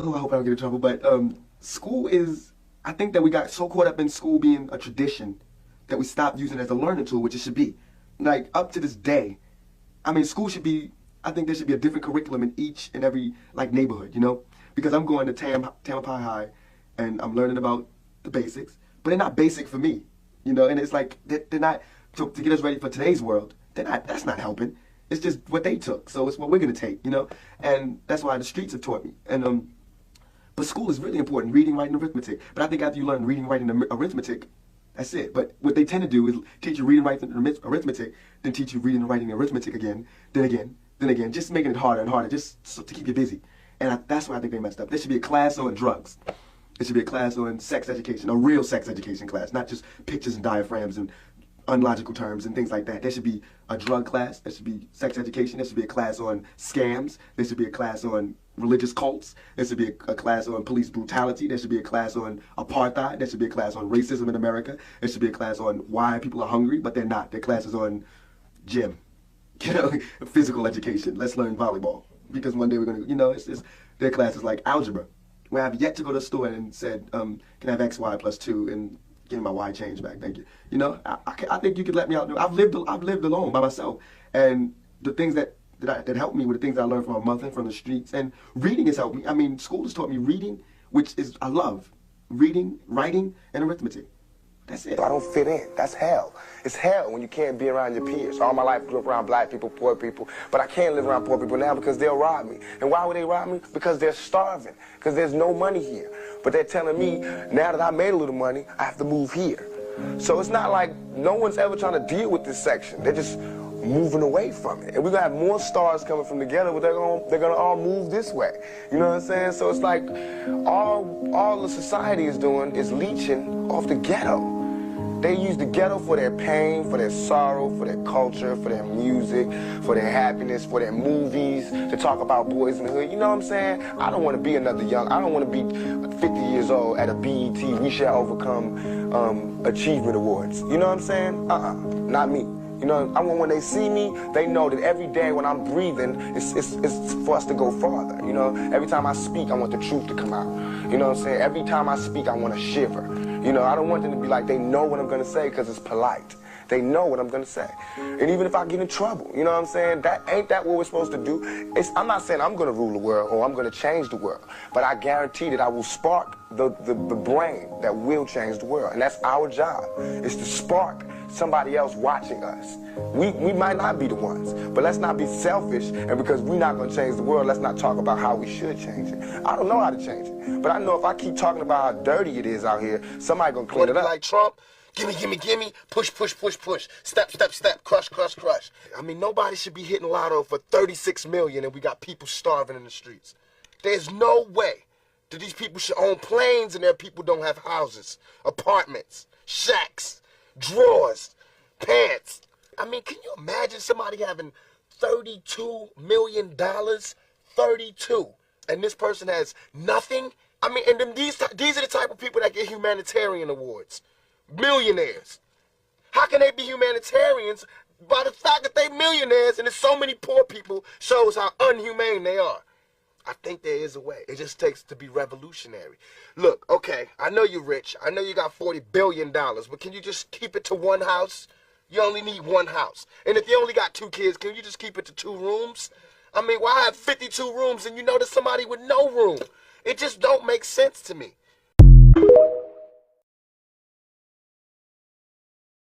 Oh, I hope I don't get in trouble. But school is, I think that we got so caught up in school being a tradition that we stopped using it as a learning tool, which it should be. Like, up to this day, I mean, school should be, I think there should be a different curriculum in each and every, like, neighborhood, you know? Because I'm going to Tamalpais High, and I'm learning about the basics, but they're not basic for me, you know? And it's like, they're not, to get us ready for today's world, they're not, that's not helping. It's just what they took, so it's what we're going to take, you know? And that's why the streets have taught me. And but school is really important, reading, writing, arithmetic. But I think after you learn reading, writing, and arithmetic, that's it. But what they tend to do is teach you reading, writing, and arithmetic, then teach you reading, writing, and arithmetic again, then again, just making it harder and harder, just so, to keep you busy. And that's why I think they messed up. There should be a class on drugs. There should be a class on sex education, a real sex education class, not just pictures and diaphragms and unlogical terms and things like that. There should be a drug class. There should be sex education. There should be a class on scams. There should be a class on religious cults. There should be a class on police brutality. There should be a class on apartheid. There should be a class on racism in America. There should be a class on why people are hungry, but they're not. Their classes on gym, you know, physical education. Let's learn volleyball because one day we're gonna, you know, it's their classes like algebra, where I've yet to go to the store and said, can I have X, Y plus 2 and give me my Y change back, thank you. You know, I think you could let me out. I've lived alone by myself, and the things that helped me were the things I learned from my mother, from the streets, and reading has helped me. I mean, school has taught me reading, which is I love reading, writing, and arithmetic. That's it. I don't fit in. That's hell. It's hell when you can't be around your peers. All my life I grew up around black people, poor people, but I can't live around poor people now because they'll rob me. And why would they rob me? Because they're starving, because there's no money here. But they're telling me, now that I made a little money, I have to move here. So it's not like no one's ever trying to deal with this section. They're just moving away from it. And we're gonna have more stars coming from the ghetto, but they're gonna all move this way. You know what I'm saying? So it's like all the society is doing is leeching off the ghetto. They use the ghetto for their pain, for their sorrow, for their culture, for their music, for their happiness, for their movies, to talk about boys in the hood. You know what I'm saying? I don't want to be another I don't want to be 50 years old at a BET, We Shall Overcome Achievement Awards. You know what I'm saying? Not me. You know, I want when they see me, they know that every day when I'm breathing, it's for us to go farther. You know, every time I speak, I want the truth to come out. You know what I'm saying? Every time I speak, I want to shiver. You know, I don't want them to be like, they know what I'm going to say because it's polite. They know what I'm going to say. And even if I get in trouble, you know what I'm saying? Ain't that what we're supposed to do? I'm not saying I'm going to rule the world or I'm going to change the world, but I guarantee that I will spark the brain that will change the world. And that's our job, is to spark somebody else watching us. We might not be the ones, but let's not be selfish, and because we're not going to change the world, let's not talk about how we should change it. I don't know how to change it, but I know if I keep talking about how dirty it is out here, somebody going to clean it up. Like Trump, gimme, gimme, gimme, push, push, push, push, step, step, step, crush, crush, crush. I mean, nobody should be hitting lotto for 36 million and we got people starving in the streets. There's no way that these people should own planes and their people don't have houses, apartments, shacks, drawers, pants. I mean, can you imagine somebody having $32 million? 32. And this person has nothing? I mean, and then these are the type of people that get humanitarian awards. Millionaires. How can they be humanitarians by the fact that they millionaires and there's so many poor people shows how unhumane they are? I think there is a way. It just takes to be revolutionary. Look, okay, I know you're rich. I know you got $40 billion, but can you just keep it to one house? You only need one house. And if you only got 2 kids, can you just keep it to 2 rooms? I mean, why have 52 rooms and you know there's somebody with no room? It just don't make sense to me.